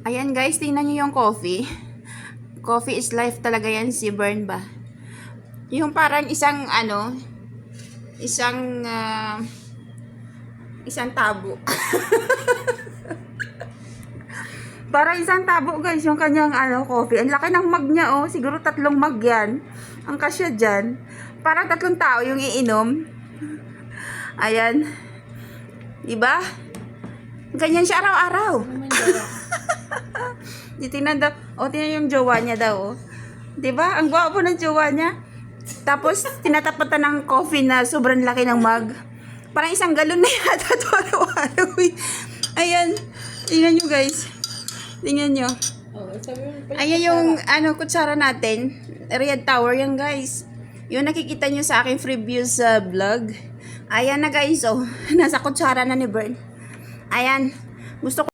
Ayan guys, tingnan nyo yung coffee. Coffee is life talaga yan, si Bern ba? Yung parang isang isang tabo. Parang isang tabo guys, yung kanyang coffee. Ang laki ng mug niya oh, siguro 3 mug yan. Ang kasya dyan. Parang 3 tao yung iinom. Ayan. Diba? Ganyan siya araw-araw. Tingnan daw. O, tingnan yung jowa niya daw. Oh. Diba? Ang gwapo ng jowa niya. Tapos, tinatapatan ng coffee na sobrang laki ng mug. Parang isang galon na yata ito araw-araw. Ayan. Tingnan nyo guys. Tingnan nyo. Ayan yung kutsara natin. Red Tower yan guys. Yung nakikita nyo sa aking previous vlog. Ayan na guys. Oh. Nasa kutsara na ni Bern. Ayan. Gusto ko